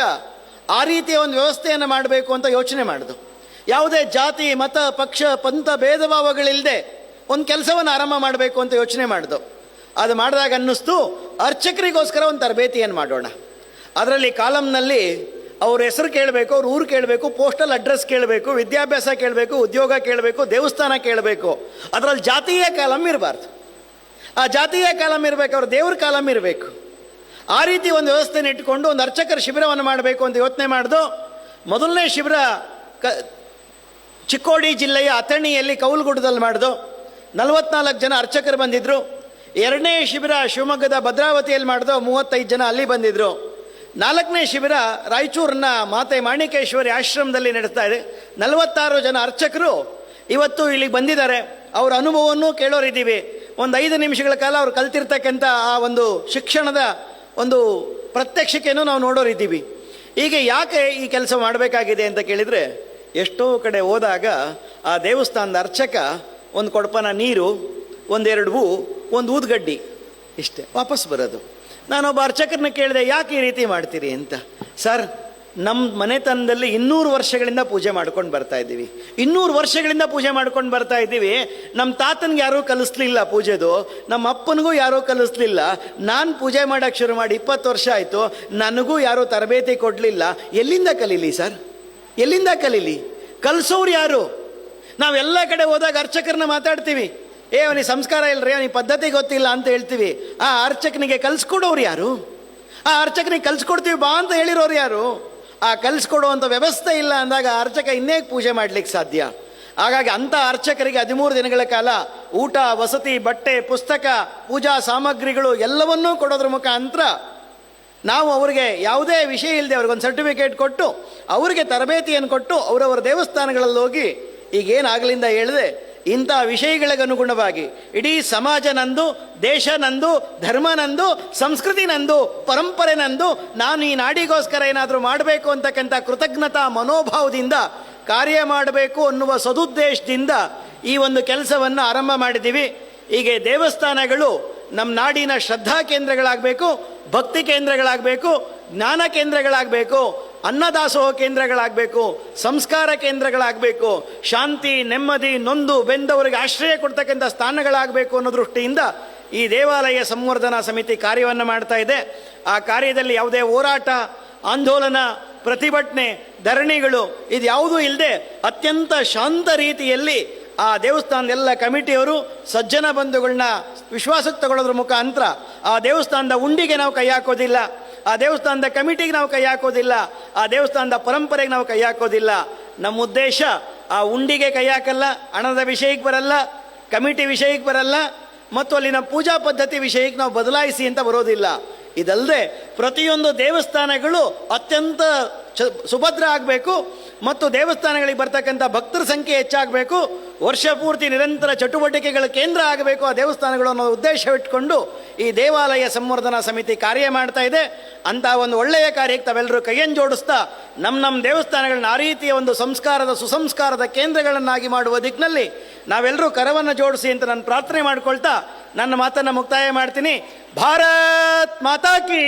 ಆ ರೀತಿಯ ಒಂದು ವ್ಯವಸ್ಥೆಯನ್ನು ಮಾಡಬೇಕು ಅಂತ ಯೋಚನೆ ಮಾಡಿದು. ಯಾವುದೇ ಜಾತಿ ಮತ ಪಕ್ಷ ಪಂಥ ಭೇದ ಭಾವಗಳಿಲ್ಲದೆ ಒಂದು ಕೆಲಸವನ್ನು ಆರಂಭ ಮಾಡಬೇಕು ಅಂತ ಯೋಚನೆ ಮಾಡಿದು. ಅದು ಮಾಡಿದಾಗ ಅನ್ನಿಸ್ತು, ಅರ್ಚಕರಿಗೋಸ್ಕರ ಒಂದು ತರಬೇತಿಯನ್ನು ಮಾಡೋಣ. ಅದರಲ್ಲಿ ಕಾಲಮ್ನಲ್ಲಿ ಅವ್ರ ಹೆಸರು ಕೇಳಬೇಕು, ಅವ್ರ ಊರು ಕೇಳಬೇಕು, ಪೋಸ್ಟಲ್ ಅಡ್ರೆಸ್ ಕೇಳಬೇಕು, ವಿದ್ಯಾಭ್ಯಾಸ ಕೇಳಬೇಕು, ಉದ್ಯೋಗ ಕೇಳಬೇಕು, ದೇವಸ್ಥಾನ ಕೇಳಬೇಕು. ಅದರಲ್ಲಿ ಜಾತೀಯ ಕಾಲಮ್ ಇರಬಾರ್ದು. ಆ ಜಾತೀಯ ಕಾಲಮ್ ಇರಬೇಕು, ಅವ್ರ ದೇವ್ರ ಕಾಲಮ್ ಇರಬೇಕು. ಆ ರೀತಿ ಒಂದು ವ್ಯವಸ್ಥೆನ ಇಟ್ಕೊಂಡು ಒಂದು ಅರ್ಚಕರ ಶಿಬಿರವನ್ನು ಮಾಡಬೇಕು ಅಂತ ಯೋಚನೆ ಮಾಡಿದು. ಮೊದಲನೇ ಶಿಬಿರ ಚಿಕ್ಕೋಡಿ ಜಿಲ್ಲೆಯ ಅಥಣಿಯಲ್ಲಿ ಕೌಲಗುಡ್ಡದಲ್ಲಿ ಮಾಡಿದು. 44 ಜನ ಅರ್ಚಕರು ಬಂದಿದ್ದರು. ಎರಡನೇ ಶಿಬಿರ ಶಿವಮೊಗ್ಗದ ಭದ್ರಾವತಿಯಲ್ಲಿ ಮಾಡಿದು, 35 ಜನ ಅಲ್ಲಿ ಬಂದಿದ್ದರು. 4ನೇ ಶಿಬಿರ ರಾಯಚೂರಿನ ಮಾತೆ ಮಾಣಿಕೇಶ್ವರಿ ಆಶ್ರಮದಲ್ಲಿ ನಡೆಸ್ತಾ ಇದೆ. 46 ಜನ ಅರ್ಚಕರು ಇವತ್ತು ಇಲ್ಲಿಗೆ ಬಂದಿದ್ದಾರೆ. ಅವರ ಅನುಭವವನ್ನು ಕೇಳೋರಿದ್ದೀವಿ. ಒಂದು 5 ನಿಮಿಷಗಳ ಕಾಲ ಅವ್ರು ಕಲ್ತಿರ್ತಕ್ಕಂಥ ಆ ಒಂದು ಶಿಕ್ಷಣದ ಒಂದು ಪ್ರತ್ಯಕ್ಷತೆಯನ್ನು ನಾವು ನೋಡೋರಿದ್ದೀವಿ. ಹೀಗೆ ಯಾಕೆ ಈ ಕೆಲಸ ಮಾಡಬೇಕಾಗಿದೆ ಅಂತ ಕೇಳಿದರೆ, ಎಷ್ಟೋ ಕಡೆ ಹೋದಾಗ ಆ ದೇವಸ್ಥಾನದ ಅರ್ಚಕ ಒಂದು ಕೊಡಪನ ನೀರು, 1-2 ಹೂ, ಒಂದು ಊದ್ಗಡ್ಡಿ ಇಷ್ಟೇ ವಾಪಸ್ ಬರೋದು. ನಾನೊಬ್ಬ ಅರ್ಚಕರನ್ನ ಕೇಳಿದೆ, ಯಾಕೆ ಈ ರೀತಿ ಮಾಡ್ತೀರಿ ಅಂತ. ಸರ್, ನಮ್ಮ ಮನೆತನದಲ್ಲಿ 200 ವರ್ಷಗಳಿಂದ ಪೂಜೆ ಮಾಡ್ಕೊಂಡು ಬರ್ತಾ ಇದ್ದೀವಿ. 200 ವರ್ಷಗಳಿಂದ ಪೂಜೆ ಮಾಡ್ಕೊಂಡು ಬರ್ತಾ ಇದ್ದೀವಿ. ನಮ್ಮ ತಾತನಿಗೆ ಯಾರೂ ಕಲಿಸ್ಲಿಲ್ಲ ಪೂಜೆದು, ನಮ್ಮ ಅಪ್ಪನಿಗೂ ಯಾರೂ ಕಲಿಸ್ಲಿಲ್ಲ. ನಾನು ಪೂಜೆ ಮಾಡೋಕ್ಕೆ ಶುರು ಮಾಡಿ 20 ವರ್ಷ ಆಯಿತು, ನನಗೂ ಯಾರೂ ತರಬೇತಿ ಕೊಡಲಿಲ್ಲ. ಎಲ್ಲಿಂದ ಕಲೀಲಿ ಸರ್? ಎಲ್ಲಿಂದ ಕಲೀಲಿ? ಕಲಿಸೋರು ಯಾರು? ನಾವೆಲ್ಲ ಕಡೆ ಹೋದಾಗ ಅರ್ಚಕರನ್ನ ಮಾತಾಡ್ತೀವಿ, ಅವನಿಗೆ ಸಂಸ್ಕಾರ ಇಲ್ಲರಿ, ಅವನಿಗೆ ಪದ್ಧತಿ ಗೊತ್ತಿಲ್ಲ ಅಂತ ಹೇಳ್ತೀವಿ. ಆ ಅರ್ಚಕನಿಗೆ ಕಲಿಸ್ಕೊಡೋರು ಯಾರು? ಆ ಅರ್ಚಕನಿಗೆ ಕಲಿಸ್ಕೊಡ್ತೀವಿ ಬಾ ಅಂತ ಹೇಳಿರೋರು ಯಾರು? ಆ ಕಲಿಸ್ಕೊಡುವಂಥ ವ್ಯವಸ್ಥೆ ಇಲ್ಲ ಅಂದಾಗ ಅರ್ಚಕ ಇನ್ನೇಗೆ ಪೂಜೆ ಮಾಡಲಿಕ್ಕೆ ಸಾಧ್ಯ? ಹಾಗಾಗಿ ಅಂಥ ಅರ್ಚಕರಿಗೆ 13 ದಿನಗಳ ಕಾಲ ಊಟ, ವಸತಿ, ಬಟ್ಟೆ, ಪುಸ್ತಕ, ಪೂಜಾ ಸಾಮಗ್ರಿಗಳು ಎಲ್ಲವನ್ನೂ ಕೊಡೋದ್ರ ಮುಖಾಂತರ ನಾವು ಅವರಿಗೆ ಯಾವುದೇ ವಿಷಯ ಇಲ್ಲದೆ ಅವ್ರಿಗೊಂದು ಸರ್ಟಿಫಿಕೇಟ್ ಕೊಟ್ಟು ಅವರಿಗೆ ತರಬೇತಿಯನ್ನು ಕೊಟ್ಟು ಅವರವರ ದೇವಸ್ಥಾನಗಳಲ್ಲಿ ಹೋಗಿ ಈಗೇನಾಗಲಿಂದ ಹೇಳಿದೆ ಇಂಥ ವಿಷಯಗಳಿಗೆ ಅನುಗುಣವಾಗಿ ಇಡೀ ಸಮಾಜ ನಂದು, ದೇಶ ನಂದು, ಧರ್ಮ ನಂದು, ಸಂಸ್ಕೃತಿ ನಂದು, ಪರಂಪರೆ ನಂದು, ನಾನು ಈ ನಾಡಿಗೋಸ್ಕರ ಏನಾದರೂ ಮಾಡಬೇಕು ಅಂತಕ್ಕಂಥ ಕೃತಜ್ಞತಾ ಮನೋಭಾವದಿಂದ ಕಾರ್ಯ ಮಾಡಬೇಕು ಅನ್ನುವ ಸದುದ್ದೇಶದಿಂದ ಈ ಒಂದು ಕೆಲಸವನ್ನು ಆರಂಭ ಮಾಡಿದ್ದೀವಿ. ಹೀಗೆ ದೇವಸ್ಥಾನಗಳು ನಮ್ಮ ನಾಡಿನ ಶ್ರದ್ಧಾ ಕೇಂದ್ರಗಳಾಗಬೇಕು, ಭಕ್ತಿ ಕೇಂದ್ರಗಳಾಗಬೇಕು, ಜ್ಞಾನ ಕೇಂದ್ರಗಳಾಗಬೇಕು, ಅನ್ನದಾಸೋಹ ಕೇಂದ್ರಗಳಾಗಬೇಕು, ಸಂಸ್ಕಾರ ಕೇಂದ್ರಗಳಾಗಬೇಕು, ಶಾಂತಿ, ನೆಮ್ಮದಿ, ನೊಂದು ಬೆಂದವರಿಗೆ ಆಶ್ರಯ ಕೊಡ್ತಕ್ಕಂಥ ಸ್ಥಾನಗಳಾಗಬೇಕು ಅನ್ನೋ ದೃಷ್ಟಿಯಿಂದ ಈ ದೇವಾಲಯ ಸಂವರ್ಧನಾ ಸಮಿತಿ ಕಾರ್ಯವನ್ನು ಮಾಡ್ತಾ ಇದೆ. ಆ ಕಾರ್ಯದಲ್ಲಿ ಯಾವುದೇ ಹೋರಾಟ, ಆಂದೋಲನ, ಪ್ರತಿಭಟನೆ, ಧರಣಿಗಳು ಇದ್ಯಾವುದೂ ಇಲ್ಲದೆ ಅತ್ಯಂತ ಶಾಂತ ರೀತಿಯಲ್ಲಿ ಆ ದೇವಸ್ಥಾನದ ಎಲ್ಲ ಕಮಿಟಿಯವರು ಸಜ್ಜನ ಬಂಧುಗಳನ್ನ ವಿಶ್ವಾಸಕ್ಕೆ ತಗೊಳ್ಳೋದ್ರ ಮುಖಾಂತರ ಆ ದೇವಸ್ಥಾನದ ಉಂಡಿಗೆ ನಾವು ಕೈ ಹಾಕೋದಿಲ್ಲ, ಆ ದೇವಸ್ಥಾನದ ಕಮಿಟಿಗೆ ನಾವು ಕೈ ಹಾಕೋದಿಲ್ಲ, ಆ ದೇವಸ್ಥಾನದ ಪರಂಪರೆಗೆ ನಾವು ಕೈ ಹಾಕೋದಿಲ್ಲ. ನಮ್ಮ ಉದ್ದೇಶ ಆ ಉಂಡಿಗೆ ಕೈ ಹಾಕಲ್ಲ, ಹಣದ ವಿಷಯಕ್ಕೆ ಬರಲ್ಲ, ಕಮಿಟಿ ವಿಷಯಕ್ಕೆ ಬರಲ್ಲ, ಮತ್ತು ಅಲ್ಲಿನ ಪೂಜಾ ಪದ್ಧತಿ ವಿಷಯಕ್ಕೆ ನಾವು ಬದಲಾಯಿಸಿ ಅಂತ ಬರೋದಿಲ್ಲ. ಇದಲ್ಲದೆ ಪ್ರತಿಯೊಂದು ದೇವಸ್ಥಾನಗಳು ಅತ್ಯಂತ ಸುಭದ್ರ ಆಗಬೇಕು ಮತ್ತು ದೇವಸ್ಥಾನಗಳಿಗೆ ಬರ್ತಕ್ಕಂಥ ಭಕ್ತರ ಸಂಖ್ಯೆ ಹೆಚ್ಚಾಗಬೇಕು, ವರ್ಷ ಪೂರ್ತಿ ನಿರಂತರ ಚಟುವಟಿಕೆಗಳ ಕೇಂದ್ರ ಆಗಬೇಕು ಆ ದೇವಸ್ಥಾನಗಳು ಅನ್ನೋ ಉದ್ದೇಶವಿಟ್ಕೊಂಡು ಈ ದೇವಾಲಯ ಸಂವರ್ಧನಾ ಸಮಿತಿ ಕಾರ್ಯ ಮಾಡ್ತಾ ಇದೆ. ಅಂಥ ಒಂದು ಒಳ್ಳೆಯ ಕಾರ್ಯಕ್ಕೆ ತಾವೆಲ್ಲರೂ ಕೈಯನ್ನು ಜೋಡಿಸ್ತಾ ನಮ್ಮ ದೇವಸ್ಥಾನಗಳನ್ನ ಆ ರೀತಿಯ ಒಂದು ಸಂಸ್ಕಾರದ ಸುಸಂಸ್ಕಾರದ ಕೇಂದ್ರಗಳನ್ನಾಗಿ ಮಾಡುವ ದಿಕ್ಕಿನಲ್ಲಿ ನಾವೆಲ್ಲರೂ ಕರವನ್ನು ಜೋಡಿಸಿ ಅಂತ ನಾನು ಪ್ರಾರ್ಥನೆ ಮಾಡ್ಕೊಳ್ತಾ ನನ್ನ ಮಾತನ್ನು ಮುಕ್ತಾಯ ಮಾಡ್ತೀನಿ. ಭಾರತ್ ಮಾತಾ ಕಿ